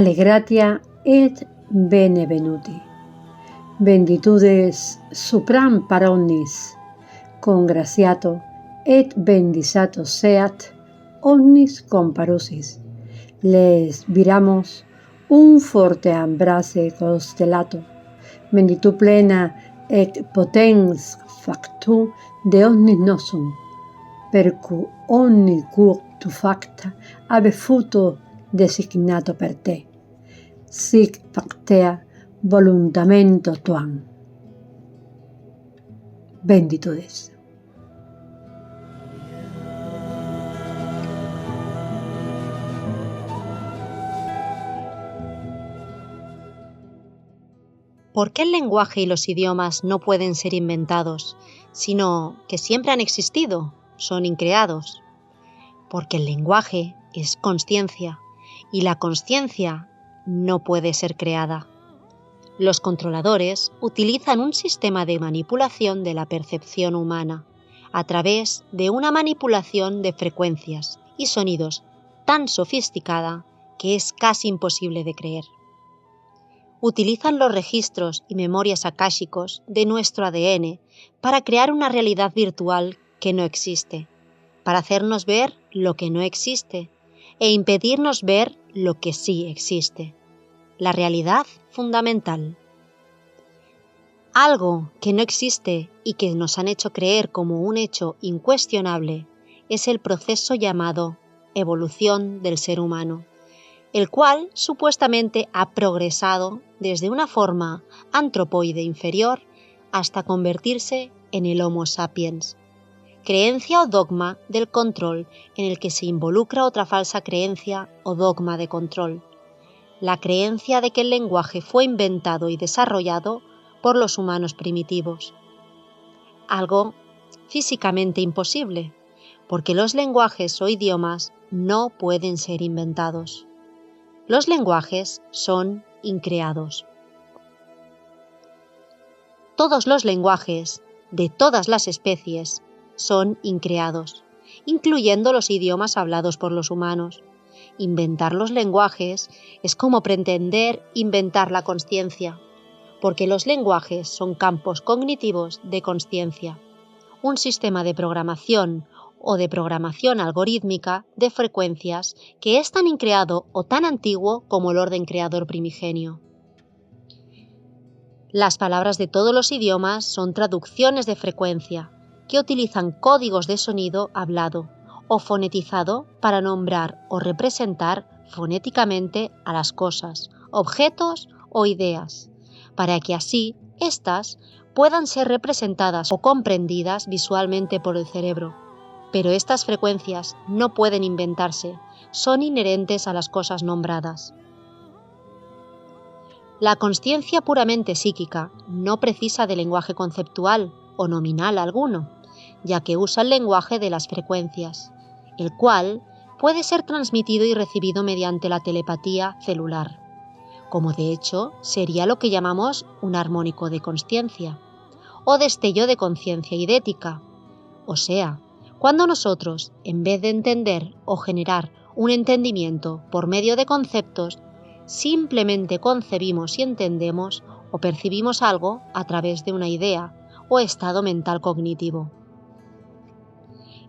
Allegratia et bene venuti. Benditudes supram paronis, congraciato et bendicato seat omnis comparusis. Les viramos un forte ambrase constellato, benditu plena et potens factu de omnis nosum, percu omni tu facta habe futo designato per te, sic factea voluntamento tuam. Benditudes. ¿Por qué el lenguaje y los idiomas no pueden ser inventados, sino que siempre han existido, son increados? Porque el lenguaje es consciencia y la consciencia no puede ser creada. Los controladores utilizan un sistema de manipulación de la percepción humana a través de una manipulación de frecuencias y sonidos tan sofisticada que es casi imposible de creer. Utilizan los registros y memorias akáshicos de nuestro ADN para crear una realidad virtual que no existe, para hacernos ver lo que no existe e impedirnos ver lo que sí existe, la realidad fundamental. Algo que no existe y que nos han hecho creer como un hecho incuestionable es el proceso llamado evolución del ser humano, el cual supuestamente ha progresado desde una forma antropoide inferior hasta convertirse en el Homo sapiens. Creencia o dogma del control en el que se involucra otra falsa creencia o dogma de control. La creencia de que el lenguaje fue inventado y desarrollado por los humanos primitivos. Algo físicamente imposible, porque los lenguajes o idiomas no pueden ser inventados. Los lenguajes son increados. Todos los lenguajes, de todas las especies, son increados, incluyendo los idiomas hablados por los humanos. Inventar los lenguajes es como pretender inventar la consciencia, porque los lenguajes son campos cognitivos de consciencia, un sistema de programación o de programación algorítmica de frecuencias que es tan increado o tan antiguo como el orden creador primigenio. Las palabras de todos los idiomas son traducciones de frecuencia que utilizan códigos de sonido hablado o fonetizado para nombrar o representar fonéticamente a las cosas, objetos o ideas, para que así éstas puedan ser representadas o comprendidas visualmente por el cerebro. Pero estas frecuencias no pueden inventarse, son inherentes a las cosas nombradas. La consciencia puramente psíquica no precisa de lenguaje conceptual o nominal alguno, ya que usa el lenguaje de las frecuencias, el cual puede ser transmitido y recibido mediante la telepatía celular, como de hecho sería lo que llamamos un armónico de consciencia, o destello de conciencia idética, o sea, cuando nosotros, en vez de entender o generar un entendimiento por medio de conceptos, simplemente concebimos y entendemos o percibimos algo a través de una idea o estado mental cognitivo.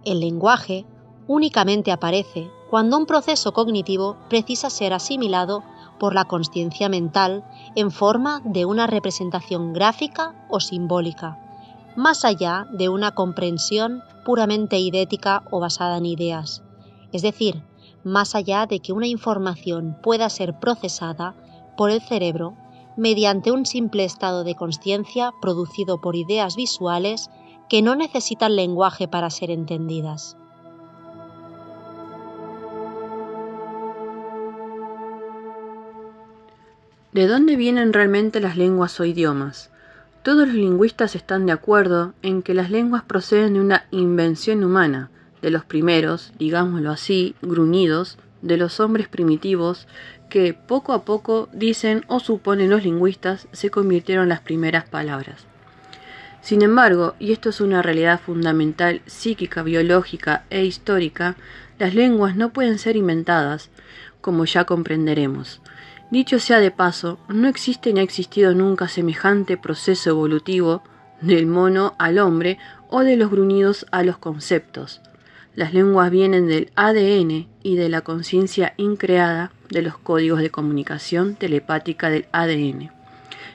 El lenguaje únicamente aparece cuando un proceso cognitivo precisa ser asimilado por la consciencia mental en forma de una representación gráfica o simbólica, más allá de una comprensión puramente idética o basada en ideas, es decir, más allá de que una información pueda ser procesada por el cerebro mediante un simple estado de consciencia producido por ideas visuales que no necesitan lenguaje para ser entendidas. ¿De dónde vienen realmente las lenguas o idiomas? Todos los lingüistas están de acuerdo en que las lenguas proceden de una invención humana, de los primeros, digámoslo así, gruñidos, de los hombres primitivos que poco a poco dicen o suponen los lingüistas se convirtieron en las primeras palabras. Sin embargo, y esto es una realidad fundamental psíquica, biológica e histórica, las lenguas no pueden ser inventadas, como ya comprenderemos. Dicho sea de paso, no existe ni ha existido nunca semejante proceso evolutivo del mono al hombre o de los gruñidos a los conceptos. Las lenguas vienen del ADN y de la conciencia increada de los códigos de comunicación telepática del ADN,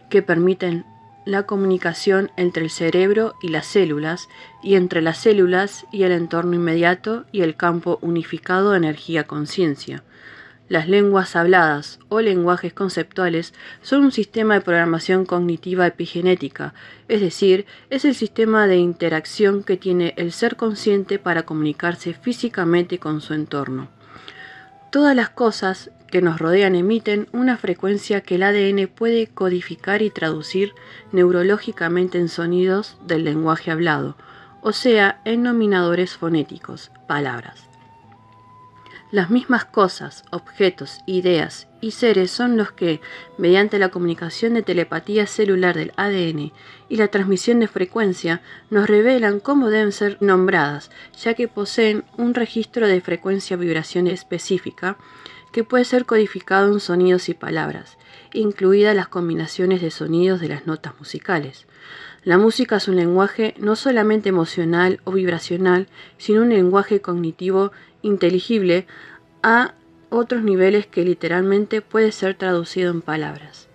que permiten la comunicación entre el cerebro y las células, y entre las células y el entorno inmediato y el campo unificado de energía-conciencia. Las lenguas habladas o lenguajes conceptuales son un sistema de programación cognitiva epigenética, es decir, es el sistema de interacción que tiene el ser consciente para comunicarse físicamente con su entorno. Todas las cosas que nos rodean emiten una frecuencia que el ADN puede codificar y traducir neurológicamente en sonidos del lenguaje hablado, o sea, en nominadores fonéticos, palabras. Las mismas cosas, objetos, ideas y seres son los que, mediante la comunicación de telepatía celular del ADN y la transmisión de frecuencia, nos revelan cómo deben ser nombradas, ya que poseen un registro de frecuencia-vibración específica que puede ser codificado en sonidos y palabras, incluidas las combinaciones de sonidos de las notas musicales. La música es un lenguaje no solamente emocional o vibracional, sino un lenguaje cognitivo inteligible a otros niveles que literalmente puede ser traducido en palabras.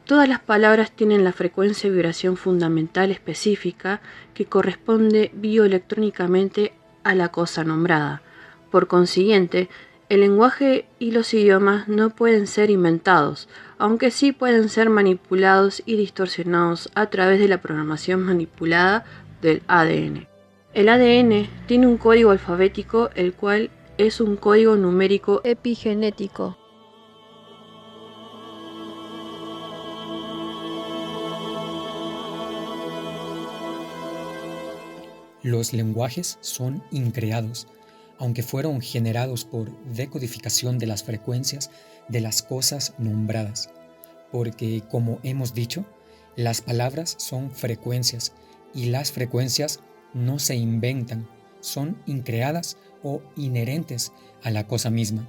Todas las palabras tienen la frecuencia de vibración fundamental específica que corresponde bioelectrónicamente a la cosa nombrada. Por consiguiente, el lenguaje y los idiomas no pueden ser inventados, aunque sí pueden ser manipulados y distorsionados a través de la programación manipulada del ADN. El ADN tiene un código alfabético, el cual es un código numérico epigenético. Los lenguajes son increados, aunque fueron generados por decodificación de las frecuencias de las cosas nombradas, porque, como hemos dicho, las palabras son frecuencias y las frecuencias no se inventan, son increadas o inherentes a la cosa misma.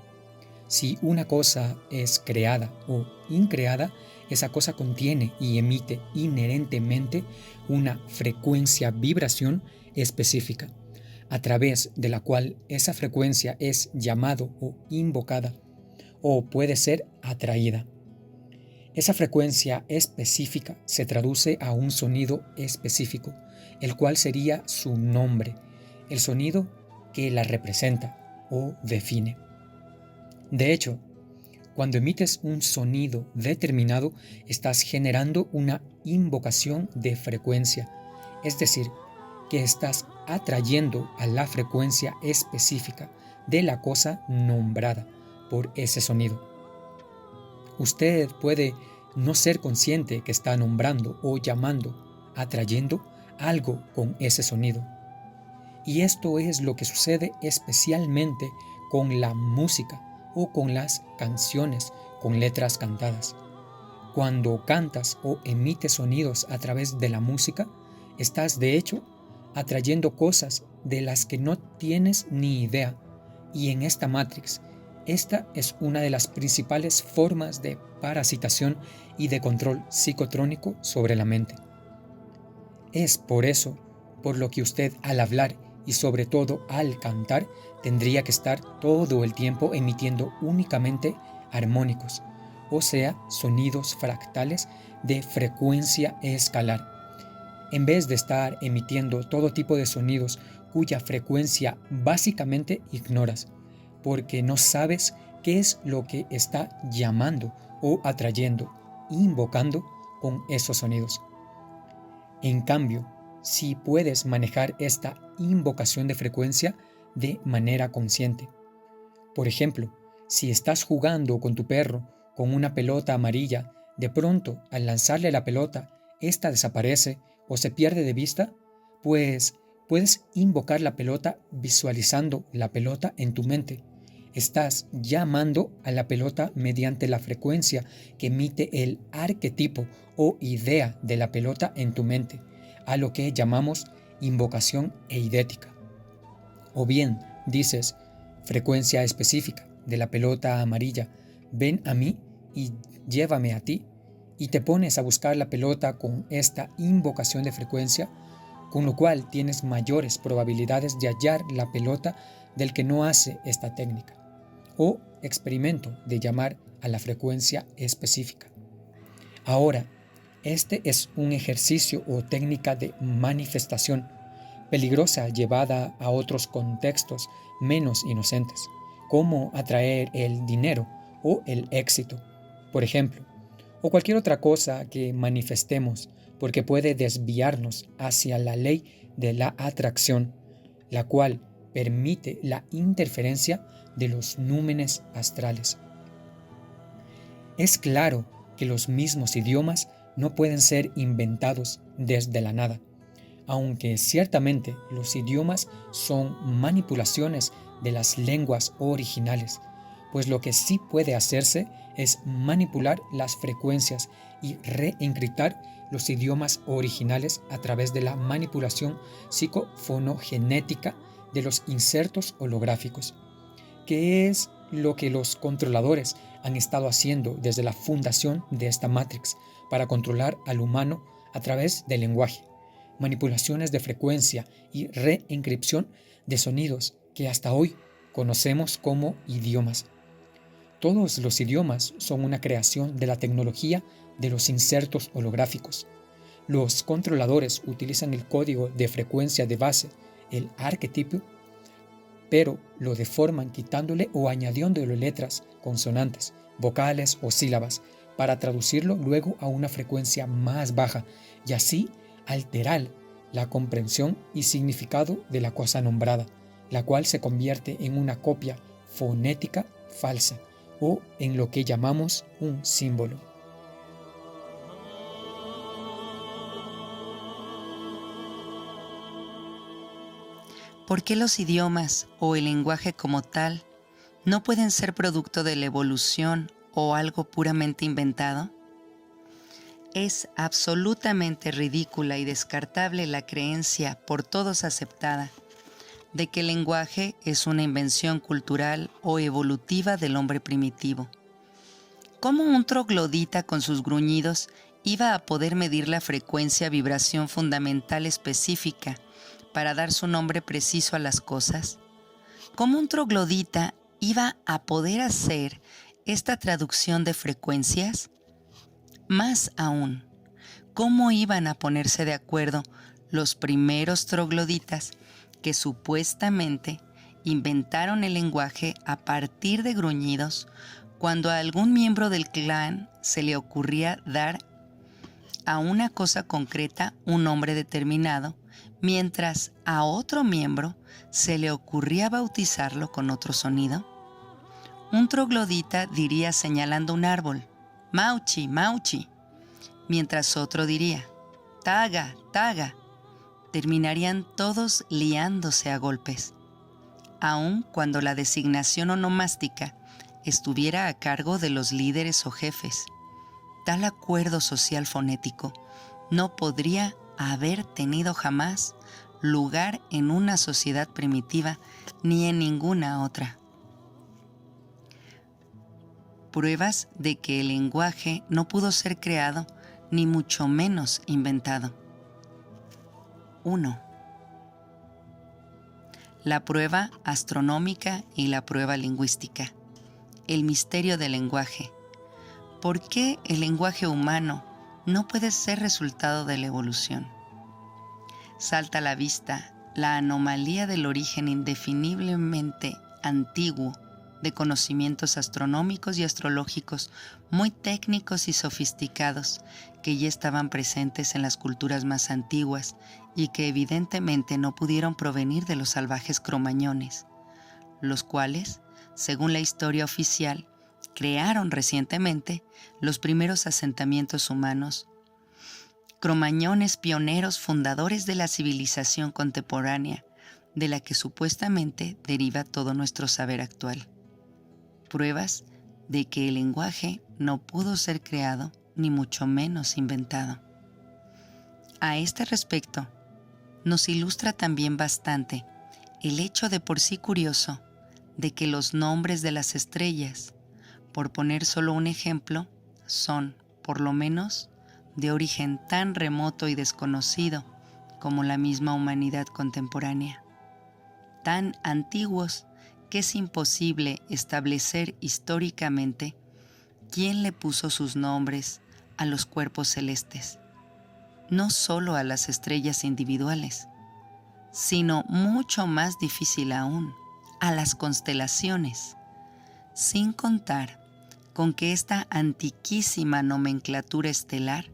Si una cosa es creada o increada, esa cosa contiene y emite inherentemente una frecuencia-vibración específica, a través de la cual esa frecuencia es llamado o invocada, o puede ser atraída. Esa frecuencia específica se traduce a un sonido específico, el cual sería su nombre, el sonido que la representa o define. De hecho, cuando emites un sonido determinado, estás generando una invocación de frecuencia, es decir, que estás atrayendo a la frecuencia específica de la cosa nombrada por ese sonido. Usted puede no ser consciente que está nombrando o llamando, atrayendo algo con ese sonido. Y esto es lo que sucede especialmente con la música o con las canciones con letras cantadas. Cuando cantas o emites sonidos a través de la música, estás de hecho atrayendo cosas de las que no tienes ni idea. Y en esta Matrix, esta es una de las principales formas de parasitación y de control psicotrónico sobre la mente. Es por eso por lo que usted al hablar y sobre todo al cantar tendría que estar todo el tiempo emitiendo únicamente armónicos, o sea, sonidos fractales de frecuencia escalar, en vez de estar emitiendo todo tipo de sonidos cuya frecuencia básicamente ignoras, porque no sabes qué es lo que está llamando o atrayendo, invocando con esos sonidos. En cambio, si puedes manejar esta invocación de frecuencia de manera consciente. Por ejemplo, si estás jugando con tu perro con una pelota amarilla, de pronto al lanzarle la pelota, esta desaparece o se pierde de vista, pues puedes invocar la pelota visualizando la pelota en tu mente. Estás llamando a la pelota mediante la frecuencia que emite el arquetipo o idea de la pelota en tu mente, a lo que llamamos invocación eidética. O bien dices, frecuencia específica de la pelota amarilla, ven a mí y llévame a ti, y te pones a buscar la pelota con esta invocación de frecuencia, con lo cual tienes mayores probabilidades de hallar la pelota del que no hace esta técnica, o experimento de llamar a la frecuencia específica. Ahora, este es un ejercicio o técnica de manifestación peligrosa llevada a otros contextos menos inocentes, como atraer el dinero o el éxito, por ejemplo, o cualquier otra cosa que manifestemos, porque puede desviarnos hacia la ley de la atracción, la cual permite la interferencia de los númenes astrales. Es claro que los mismos idiomas no pueden ser inventados desde la nada, aunque ciertamente los idiomas son manipulaciones de las lenguas originales, pues lo que sí puede hacerse es manipular las frecuencias y reencriptar los idiomas originales a través de la manipulación psicofonogenética de los insertos holográficos, que es lo que los controladores han estado haciendo desde la fundación de esta Matrix para controlar al humano a través del lenguaje, manipulaciones de frecuencia y reencripción de sonidos que hasta hoy conocemos como idiomas. Todos los idiomas son una creación de la tecnología de los insertos holográficos. Los controladores utilizan el código de frecuencia de base, el arquetipo, pero lo deforman quitándole o añadiéndole letras, consonantes, vocales o sílabas para traducirlo luego a una frecuencia más baja y así alterar la comprensión y significado de la cosa nombrada, la cual se convierte en una copia fonética falsa o en lo que llamamos un símbolo. ¿Por qué los idiomas o el lenguaje como tal no pueden ser producto de la evolución o algo puramente inventado? Es absolutamente ridícula y descartable la creencia por todos aceptada de que el lenguaje es una invención cultural o evolutiva del hombre primitivo. ¿Cómo un troglodita con sus gruñidos iba a poder medir la frecuencia-vibración fundamental específica para dar su nombre preciso a las cosas? ¿Cómo un troglodita iba a poder hacer esta traducción de frecuencias? Más aún, ¿cómo iban a ponerse de acuerdo los primeros trogloditas que supuestamente inventaron el lenguaje a partir de gruñidos cuando a algún miembro del clan se le ocurría dar a una cosa concreta un nombre determinado, mientras a otro miembro se le ocurría bautizarlo con otro sonido? Un troglodita diría señalando un árbol, Mauchi, Mauchi, mientras otro diría, Taga, Taga. Terminarían todos liándose a golpes, aun cuando la designación onomástica estuviera a cargo de los líderes o jefes. Tal acuerdo social fonético no podría haber tenido jamás lugar en una sociedad primitiva ni en ninguna otra. Pruebas de que el lenguaje no pudo ser creado ni mucho menos inventado. 1. La prueba astronómica y la prueba lingüística. El misterio del lenguaje. ¿Por qué el lenguaje humano no puede ser resultado de la evolución? Salta a la vista la anomalía del origen indefiniblemente antiguo de conocimientos astronómicos y astrológicos muy técnicos y sofisticados que ya estaban presentes en las culturas más antiguas y que evidentemente no pudieron provenir de los salvajes cromañones, los cuales, según la historia oficial, crearon recientemente los primeros asentamientos humanos, cromañones pioneros fundadores de la civilización contemporánea, de la que supuestamente deriva todo nuestro saber actual. Pruebas de que el lenguaje no pudo ser creado ni mucho menos inventado. A este respecto, nos ilustra también bastante el hecho de por sí curioso de que los nombres de las estrellas por poner solo un ejemplo, son, por lo menos, de origen tan remoto y desconocido como la misma humanidad contemporánea, tan antiguos que es imposible establecer históricamente quién le puso sus nombres a los cuerpos celestes, no solo a las estrellas individuales, sino mucho más difícil aún, a las constelaciones, sin contar con que esta antiquísima nomenclatura estelar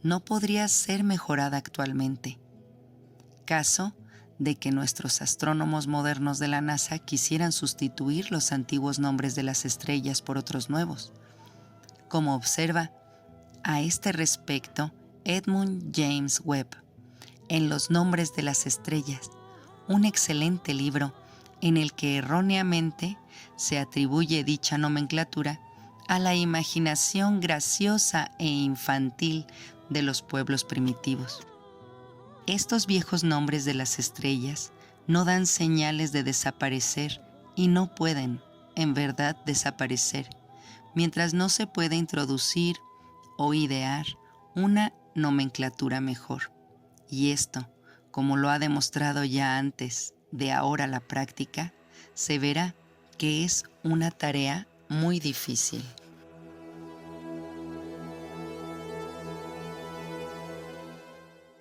no podría ser mejorada actualmente. Caso de que nuestros astrónomos modernos de la NASA quisieran sustituir los antiguos nombres de las estrellas por otros nuevos. Como observa a este respecto Edmund James Webb en Los nombres de las estrellas, un excelente libro en el que erróneamente se atribuye dicha nomenclatura a la imaginación graciosa e infantil de los pueblos primitivos. Estos viejos nombres de las estrellas no dan señales de desaparecer y no pueden, en verdad, desaparecer, mientras no se pueda introducir o idear una nomenclatura mejor. Y esto, como lo ha demostrado ya antes de ahora la práctica, se verá que es una tarea muy difícil.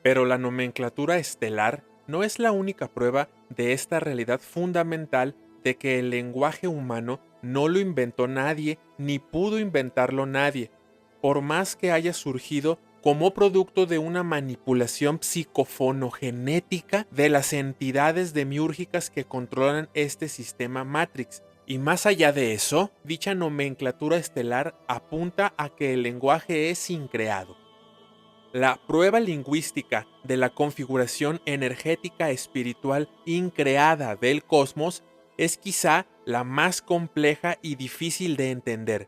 Pero la nomenclatura estelar no es la única prueba de esta realidad fundamental de que el lenguaje humano no lo inventó nadie ni pudo inventarlo nadie, por más que haya surgido como producto de una manipulación psicofonogenética de las entidades demiúrgicas que controlan este sistema Matrix. Y más allá de eso, dicha nomenclatura estelar apunta a que el lenguaje es increado. La prueba lingüística de la configuración energética espiritual increada del cosmos es quizá la más compleja y difícil de entender,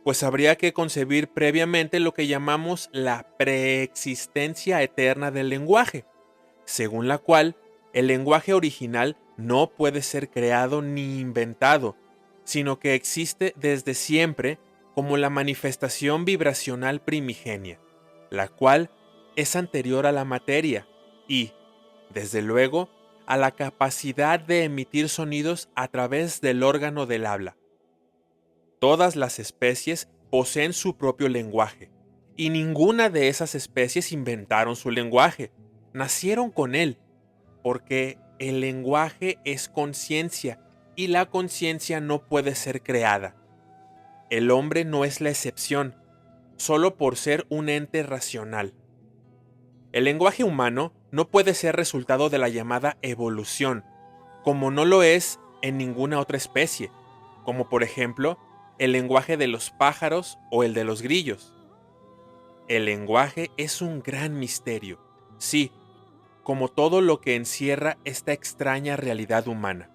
pues habría que concebir previamente lo que llamamos la preexistencia eterna del lenguaje, según la cual el lenguaje original no puede ser creado ni inventado, sino que existe desde siempre como la manifestación vibracional primigenia, la cual es anterior a la materia y, desde luego, a la capacidad de emitir sonidos a través del órgano del habla. Todas las especies poseen su propio lenguaje, y ninguna de esas especies inventaron su lenguaje, nacieron con él, porque el lenguaje es conciencia, y la conciencia no puede ser creada. El hombre no es la excepción, solo por ser un ente racional. El lenguaje humano no puede ser resultado de la llamada evolución, como no lo es en ninguna otra especie, como por ejemplo el lenguaje de los pájaros o el de los grillos. El lenguaje es un gran misterio, sí, como todo lo que encierra esta extraña realidad humana.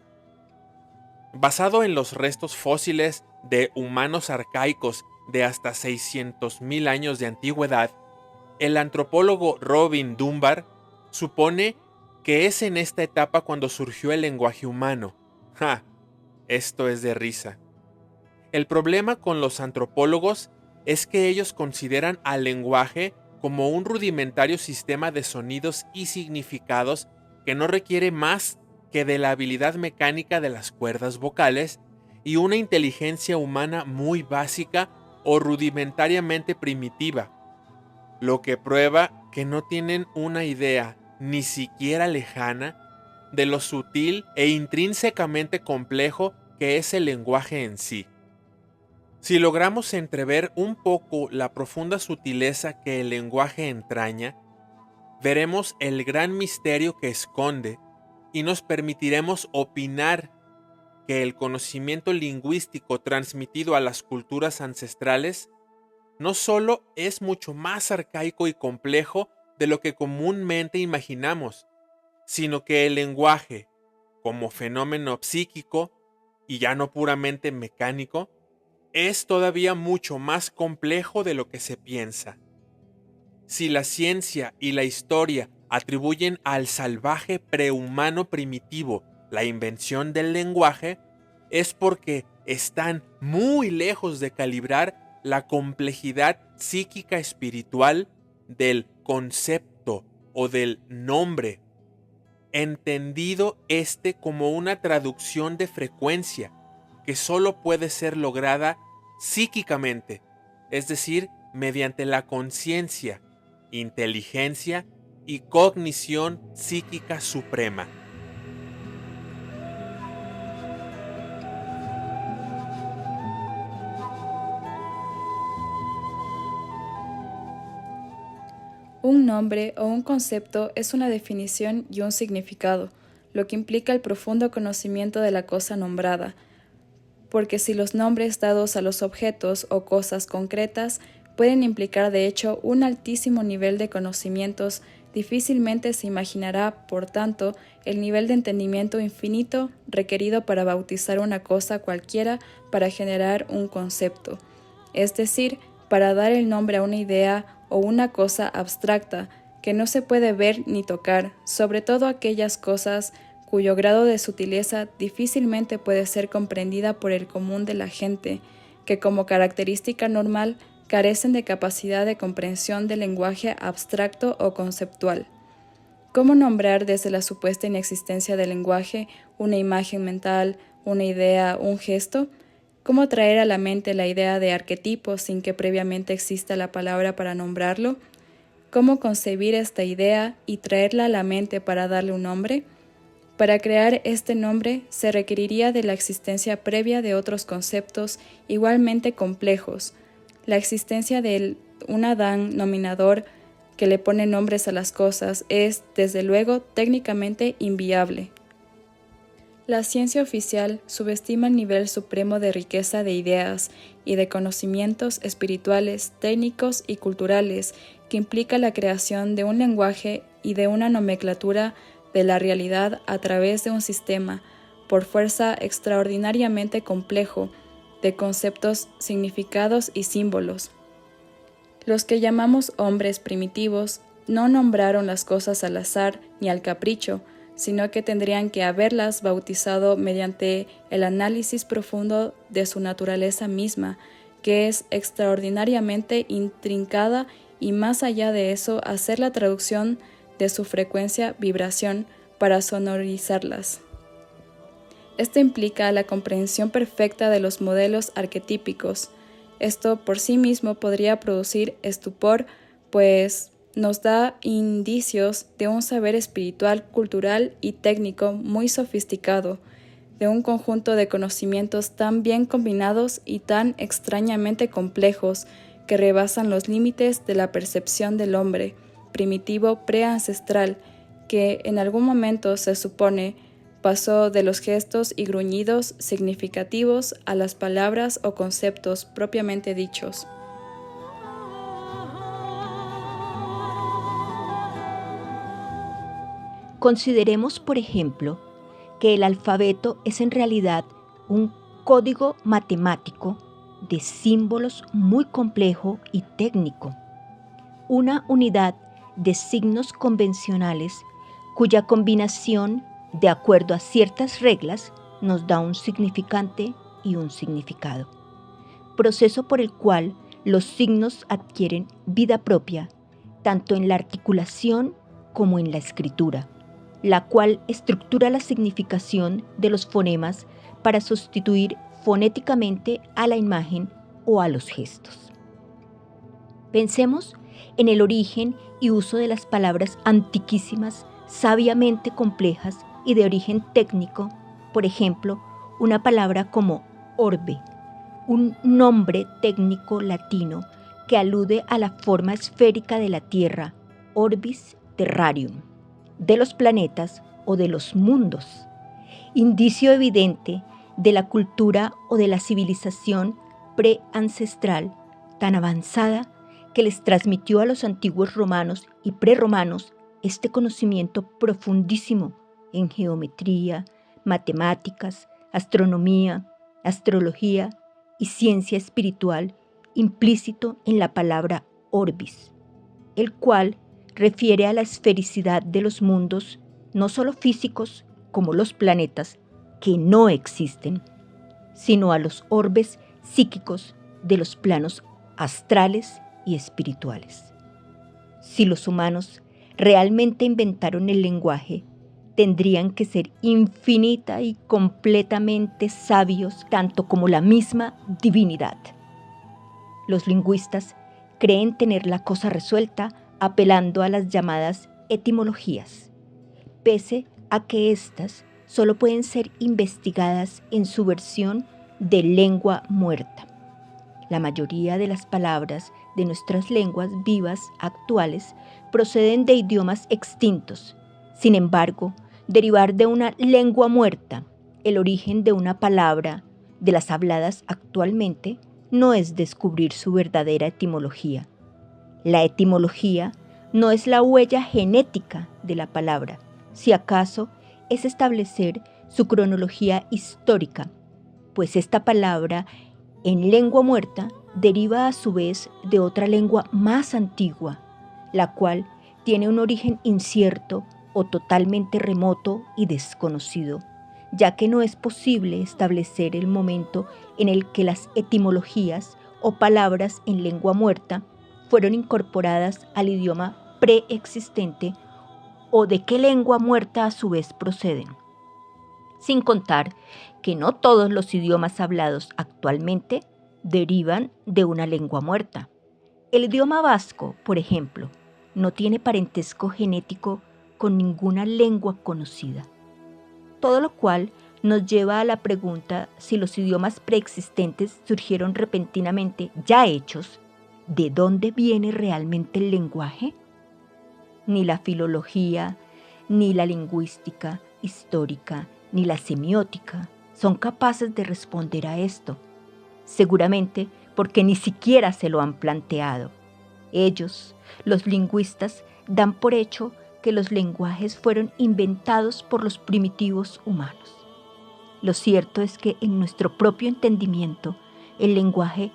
Basado en los restos fósiles de humanos arcaicos de hasta 600.000 años de antigüedad, el antropólogo Robin Dunbar supone que es en esta etapa cuando surgió el lenguaje humano. Esto es de risa. El problema con los antropólogos es que ellos consideran al lenguaje como un rudimentario sistema de sonidos y significados que no requiere más que de la habilidad mecánica de las cuerdas vocales y una inteligencia humana muy básica o rudimentariamente primitiva, lo que prueba que no tienen una idea, ni siquiera lejana, de lo sutil e intrínsecamente complejo que es el lenguaje en sí. Si logramos entrever un poco la profunda sutileza que el lenguaje entraña, veremos el gran misterio que esconde y nos permitiremos opinar que el conocimiento lingüístico transmitido a las culturas ancestrales no solo es mucho más arcaico y complejo de lo que comúnmente imaginamos, sino que el lenguaje, como fenómeno psíquico y ya no puramente mecánico, es todavía mucho más complejo de lo que se piensa. Si la ciencia y la historia atribuyen al salvaje prehumano primitivo la invención del lenguaje, es porque están muy lejos de calibrar la complejidad psíquica espiritual del concepto o del nombre, entendido como una traducción de frecuencia que solo puede ser lograda psíquicamente, es decir, mediante la conciencia, inteligencia y cognición psíquica suprema. Un nombre o un concepto es una definición y un significado, lo que implica el profundo conocimiento de la cosa nombrada, porque si los nombres dados a los objetos o cosas concretas pueden implicar de hecho un altísimo nivel de conocimientos, difícilmente se imaginará, por tanto, el nivel de entendimiento infinito requerido para bautizar una cosa cualquiera para generar un concepto, es decir, para dar el nombre a una idea o una cosa abstracta que no se puede ver ni tocar, sobre todo aquellas cosas cuyo grado de sutileza difícilmente puede ser comprendida por el común de la gente, que como característica normal carecen de capacidad de comprensión del lenguaje abstracto o conceptual. ¿Cómo nombrar desde la supuesta inexistencia del lenguaje una imagen mental, una idea, un gesto? ¿Cómo traer a la mente la idea de arquetipo sin que previamente exista la palabra para nombrarlo? ¿Cómo concebir esta idea y traerla a la mente para darle un nombre? Para crear este nombre se requeriría de la existencia previa de otros conceptos igualmente complejos, la existencia de un Adán nominador que le pone nombres a las cosas es, desde luego, técnicamente inviable. La ciencia oficial subestima el nivel supremo de riqueza de ideas y de conocimientos espirituales, técnicos y culturales que implica la creación de un lenguaje y de una nomenclatura de la realidad a través de un sistema, por fuerza extraordinariamente complejo, de conceptos, significados y símbolos. Los que llamamos hombres primitivos no nombraron las cosas al azar ni al capricho, sino que tendrían que haberlas bautizado mediante el análisis profundo de su naturaleza misma, que es extraordinariamente intrincada, y más allá de eso hacer la traducción de su frecuencia vibración para sonorizarlas. Esto implica la comprensión perfecta de los modelos arquetípicos. Esto por sí mismo podría producir estupor, pues nos da indicios de un saber espiritual, cultural y técnico muy sofisticado, de un conjunto de conocimientos tan bien combinados y tan extrañamente complejos que rebasan los límites de la percepción del hombre primitivo preancestral, que en algún momento se supone pasó de los gestos y gruñidos significativos a las palabras o conceptos propiamente dichos. Consideremos, por ejemplo, que el alfabeto es en realidad un código matemático de símbolos muy complejo y técnico, una unidad de signos convencionales cuya combinación, de acuerdo a ciertas reglas, nos da un significante y un significado, proceso por el cual los signos adquieren vida propia, tanto en la articulación como en la escritura, la cual estructura la significación de los fonemas para sustituir fonéticamente a la imagen o a los gestos. Pensemos en el origen y uso de las palabras antiquísimas, sabiamente complejas y de origen técnico, por ejemplo, una palabra como orbe, un nombre técnico latino que alude a la forma esférica de la Tierra, orbis terrarium, de los planetas o de los mundos, indicio evidente de la cultura o de la civilización preancestral tan avanzada que les transmitió a los antiguos romanos y prerromanos este conocimiento profundísimo en geometría, matemáticas, astronomía, astrología y ciencia espiritual implícito en la palabra orbis, el cual refiere a la esfericidad de los mundos, no solo físicos como los planetas, que no existen, sino a los orbes psíquicos de los planos astrales y espirituales. Si los humanos realmente inventaron el lenguaje, tendrían que ser infinita y completamente sabios, tanto como la misma divinidad. Los lingüistas creen tener la cosa resuelta apelando a las llamadas etimologías, pese a que éstas solo pueden ser investigadas en su versión de lengua muerta. La mayoría de las palabras de nuestras lenguas vivas actuales proceden de idiomas extintos. Sin embargo, derivar de una lengua muerta el origen de una palabra de las habladas actualmente no es descubrir su verdadera etimología. La etimología no es la huella genética de la palabra, si acaso es establecer su cronología histórica, pues esta palabra en lengua muerta deriva a su vez de otra lengua más antigua, la cual tiene un origen incierto o totalmente remoto y desconocido, ya que no es posible establecer el momento en el que las etimologías o palabras en lengua muerta fueron incorporadas al idioma preexistente o de qué lengua muerta a su vez proceden. Sin contar que no todos los idiomas hablados actualmente derivan de una lengua muerta. El idioma vasco, por ejemplo, no tiene parentesco genético con ninguna lengua conocida. Todo lo cual nos lleva a la pregunta si los idiomas preexistentes surgieron repentinamente ya hechos. ¿De dónde viene realmente el lenguaje? Ni la filología, ni la lingüística histórica, ni la semiótica son capaces de responder a esto. Seguramente porque ni siquiera se lo han planteado. Ellos, los lingüistas, dan por hecho que los lenguajes fueron inventados por los primitivos humanos. Lo cierto es que en nuestro propio entendimiento, el lenguaje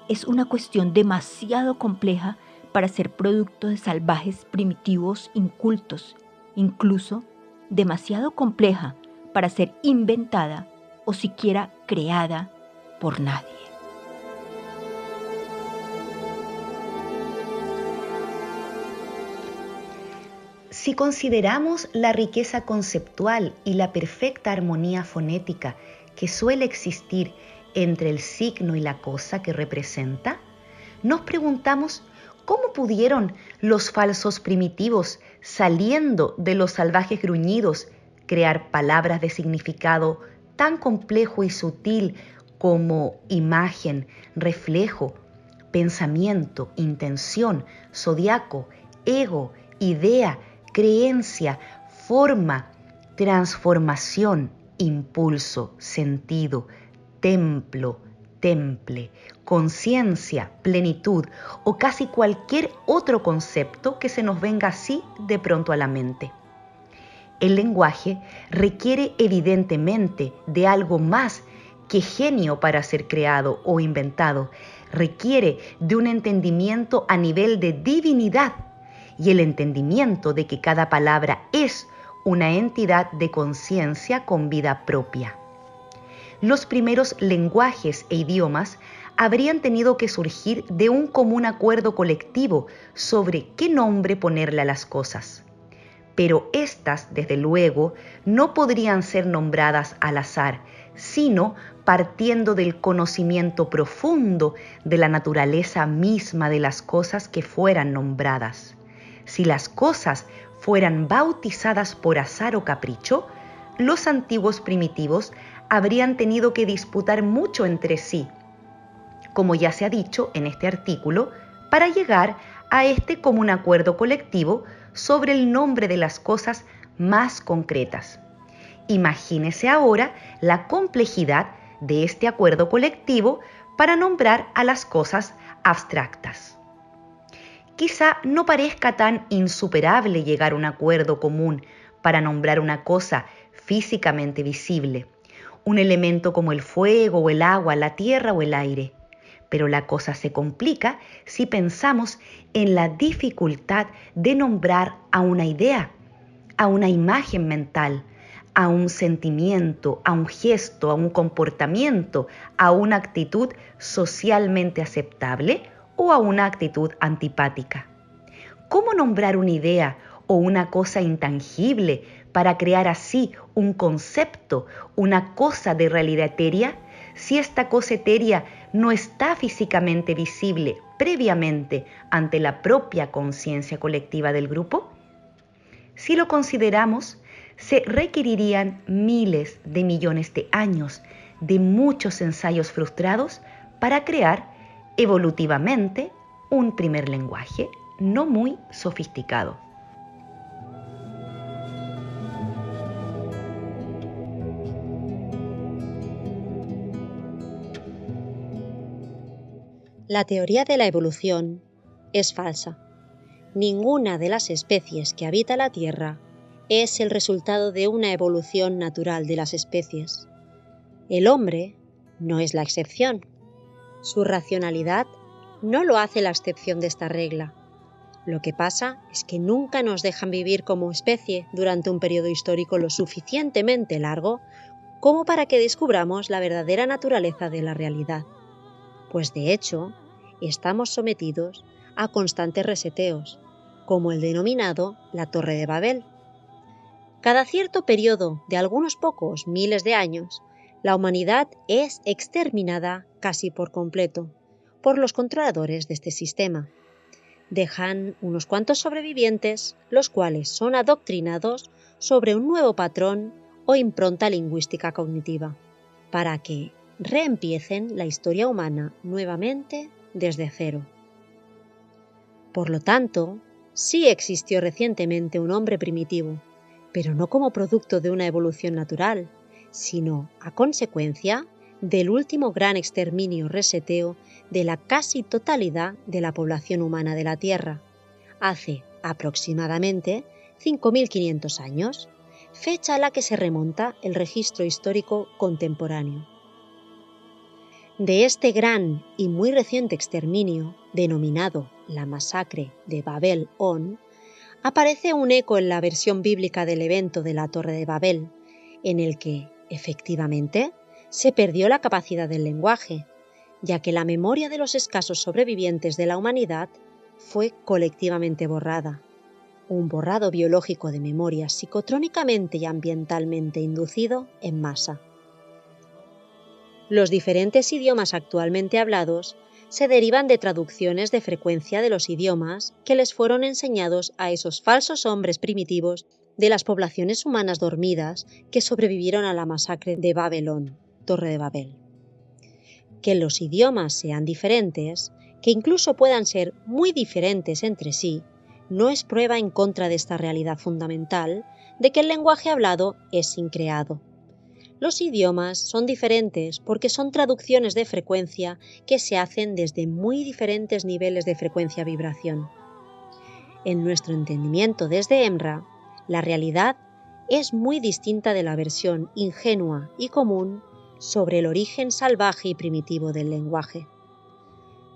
es una cuestión demasiado compleja para ser producto de salvajes primitivos incultos, incluso demasiado compleja para ser inventada o siquiera creada por nadie. Si consideramos la riqueza conceptual y la perfecta armonía fonética que suele existir entre el signo y la cosa que representa, nos preguntamos cómo pudieron los falsos primitivos, saliendo de los salvajes gruñidos, crear palabras de significado tan complejo y sutil como imagen, reflejo, pensamiento, intención, zodiaco, ego, idea, creencia, forma, transformación, impulso, sentido, templo, temple, conciencia, plenitud o casi cualquier otro concepto que se nos venga así de pronto a la mente. El lenguaje requiere evidentemente de algo más que genio para ser creado o inventado. Requiere de un entendimiento a nivel de divinidad y el entendimiento de que cada palabra es una entidad de conciencia con vida propia. Los primeros lenguajes e idiomas habrían tenido que surgir de un común acuerdo colectivo sobre qué nombre ponerle a las cosas. Pero estas, desde luego, no podrían ser nombradas al azar, sino partiendo del conocimiento profundo de la naturaleza misma de las cosas que fueran nombradas. Si las cosas fueran bautizadas por azar o capricho, los antiguos primitivos habrían tenido que disputar mucho entre sí, como ya se ha dicho en este artículo, para llegar a este común acuerdo colectivo sobre el nombre de las cosas más concretas. Imagínese ahora la complejidad de este acuerdo colectivo para nombrar a las cosas abstractas. Quizá no parezca tan insuperable llegar a un acuerdo común para nombrar una cosa físicamente visible, un elemento como el fuego o el agua, la tierra o el aire. Pero la cosa se complica si pensamos en la dificultad de nombrar a una idea, a una imagen mental, a un sentimiento, a un gesto, a un comportamiento, a una actitud socialmente aceptable o a una actitud antipática. ¿Cómo nombrar una idea o una cosa intangible para crear así un concepto, una cosa de realidad etérea, si esta cosa etérea no está físicamente visible previamente ante la propia conciencia colectiva del grupo? Si lo consideramos, se requerirían miles de millones de años de muchos ensayos frustrados para crear evolutivamente un primer lenguaje no muy sofisticado. La teoría de la evolución es falsa. Ninguna de las especies que habita la Tierra es el resultado de una evolución natural de las especies. El hombre no es la excepción. Su racionalidad no lo hace la excepción de esta regla. Lo que pasa es que nunca nos dejan vivir como especie durante un periodo histórico lo suficientemente largo como para que descubramos la verdadera naturaleza de la realidad. Pues de hecho, estamos sometidos a constantes reseteos, como el denominado la Torre de Babel. Cada cierto periodo de algunos pocos miles de años, la humanidad es exterminada casi por completo por los controladores de este sistema. Dejan unos cuantos sobrevivientes, los cuales son adoctrinados sobre un nuevo patrón o impronta lingüística cognitiva, para que reempiecen la historia humana nuevamente desde cero. Por lo tanto, sí existió recientemente un hombre primitivo, pero no como producto de una evolución natural, sino a consecuencia del último gran exterminio reseteo de la casi totalidad de la población humana de la Tierra, hace aproximadamente 5.500 años, fecha a la que se remonta el registro histórico contemporáneo. De este gran y muy reciente exterminio, denominado la masacre de Babel-On, aparece un eco en la versión bíblica del evento de la Torre de Babel, en el que, efectivamente, se perdió la capacidad del lenguaje, ya que la memoria de los escasos sobrevivientes de la humanidad fue colectivamente borrada. Un borrado biológico de memoria psicotrónicamente y ambientalmente inducido en masa. Los diferentes idiomas actualmente hablados se derivan de traducciones de frecuencia de los idiomas que les fueron enseñados a esos falsos hombres primitivos de las poblaciones humanas dormidas que sobrevivieron a la masacre de Babelón, Torre de Babel. Que los idiomas sean diferentes, que incluso puedan ser muy diferentes entre sí, no es prueba en contra de esta realidad fundamental de que el lenguaje hablado es increado. Los idiomas son diferentes porque son traducciones de frecuencia que se hacen desde muy diferentes niveles de frecuencia-vibración. En nuestro entendimiento desde EMRA, la realidad es muy distinta de la versión ingenua y común sobre el origen salvaje y primitivo del lenguaje.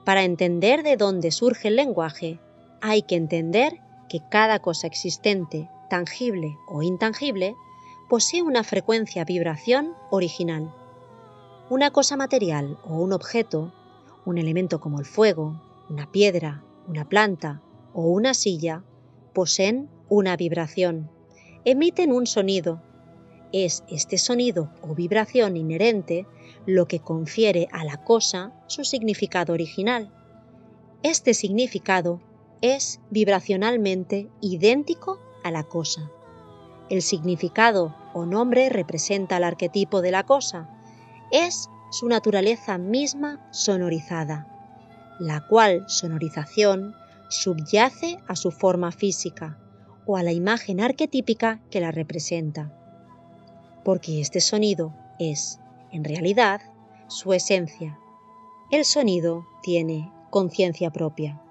Para entender de dónde surge el lenguaje, hay que entender que cada cosa existente, tangible o intangible, posee una frecuencia-vibración original. Una cosa material o un objeto, un elemento como el fuego, una piedra, una planta o una silla, poseen una vibración, emiten un sonido. Es este sonido o vibración inherente lo que confiere a la cosa su significado original. Este significado es vibracionalmente idéntico a la cosa. El significado o nombre representa el arquetipo de la cosa. Es su naturaleza misma sonorizada, la cual sonorización subyace a su forma física o a la imagen arquetípica que la representa. Porque este sonido es, en realidad, su esencia. El sonido tiene conciencia propia.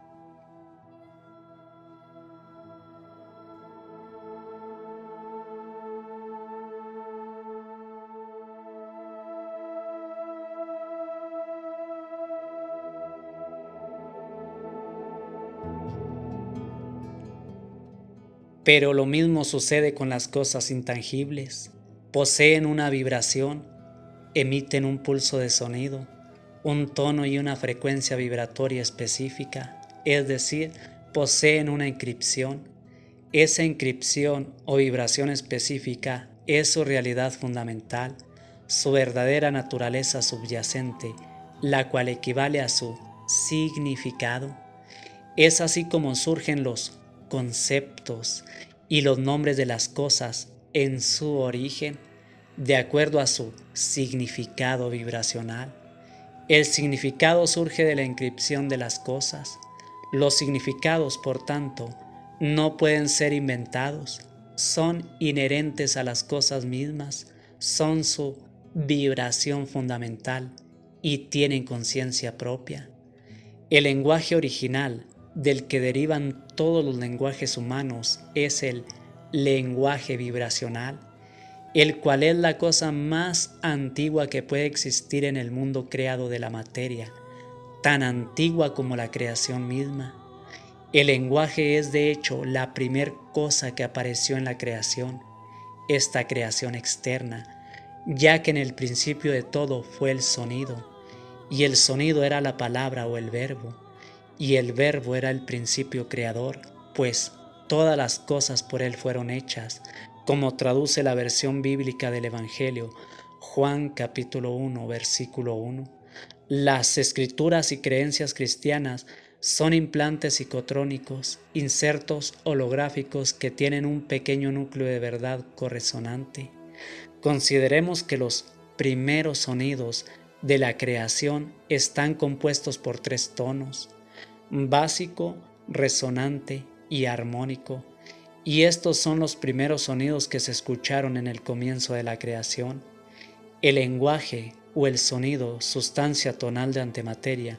Pero lo mismo sucede con las cosas intangibles. poseen una vibración, emiten un pulso de sonido, un tono y una frecuencia vibratoria específica, es decir, poseen una inscripción. Esa inscripción o vibración específica es su realidad fundamental, su verdadera naturaleza subyacente, la cual equivale a su significado. Es así como surgen los conceptos y los nombres de las cosas en su origen, de acuerdo a su significado vibracional. El significado surge de la inscripción de las cosas. Los significados, por tanto, no pueden ser inventados, son inherentes a las cosas mismas, son su vibración fundamental y tienen conciencia propia. El lenguaje original, del que derivan todos los lenguajes humanos, es el lenguaje vibracional, el cual es la cosa más antigua que puede existir en el mundo creado de la materia, tan antigua como la creación misma. El lenguaje es de hecho la primer cosa que apareció en la creación, esta creación externa, ya que en el principio de todo fue el sonido, y el sonido era la palabra o el verbo, y el verbo era el principio creador, pues todas las cosas por él fueron hechas, como traduce la versión bíblica del Evangelio, Juan capítulo 1, versículo 1. Las escrituras y creencias cristianas son implantes psicotrónicos, insertos holográficos que tienen un pequeño núcleo de verdad corresonante. Consideremos que los primeros sonidos de la creación están compuestos por 3 tonos: básico, resonante y armónico, y estos son los primeros sonidos que se escucharon en el comienzo de la creación. El lenguaje o el sonido, sustancia tonal de antimateria,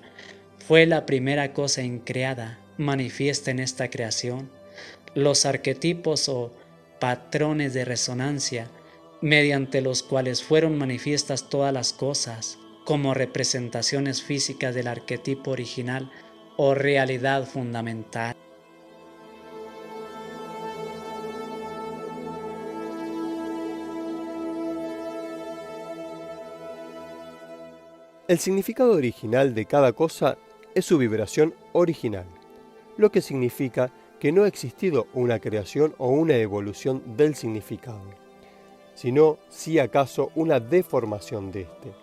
fue la primera cosa increada, manifiesta en esta creación. Los arquetipos o patrones de resonancia, mediante los cuales fueron manifiestas todas las cosas, como representaciones físicas del arquetipo original o realidad fundamental. El significado original de cada cosa es su vibración original, lo que significa que no ha existido una creación o una evolución del significado, sino si acaso una deformación de este,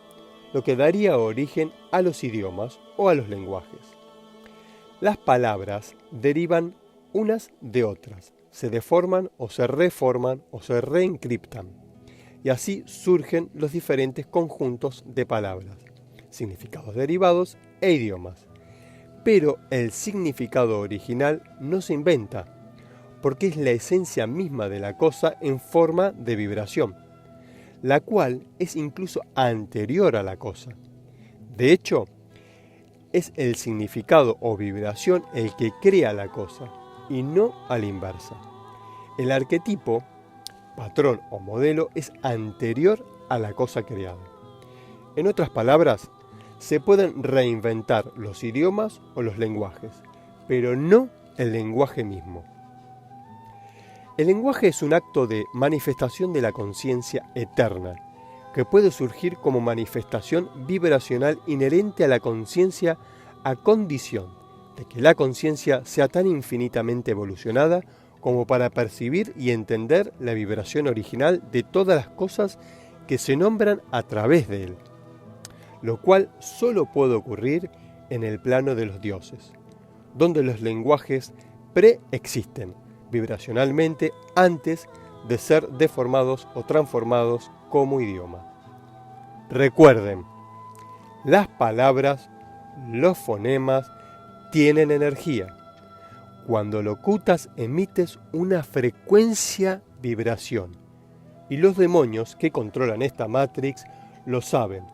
lo que daría origen a los idiomas o a los lenguajes. Las palabras derivan unas de otras, se deforman o se reforman o se reencriptan, y así surgen los diferentes conjuntos de palabras, significados derivados e idiomas. Pero el significado original no se inventa, porque es la esencia misma de la cosa en forma de vibración, la cual es incluso anterior a la cosa. De hecho, es el significado o vibración el que crea la cosa, y no a la inversa. El arquetipo, patrón o modelo es anterior a la cosa creada. En otras palabras, se pueden reinventar los idiomas o los lenguajes, pero no el lenguaje mismo. El lenguaje es un acto de manifestación de la conciencia eterna, que puede surgir como manifestación vibracional inherente a la conciencia a condición de que la conciencia sea tan infinitamente evolucionada como para percibir y entender la vibración original de todas las cosas que se nombran a través de él, lo cual solo puede ocurrir en el plano de los dioses, donde los lenguajes preexisten vibracionalmente antes de ser deformados o transformados como idioma. Recuerden, las palabras, los fonemas, tienen energía. Cuando locutas emites una frecuencia vibración, y los demonios que controlan esta Matrix lo saben.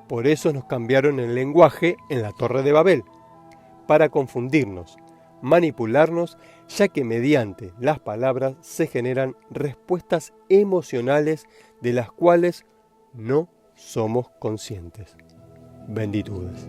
Por eso nos cambiaron el lenguaje en la Torre de Babel, para confundirnos, manipularnos, ya que mediante las palabras se generan respuestas emocionales de las cuales no somos conscientes. Benditudes.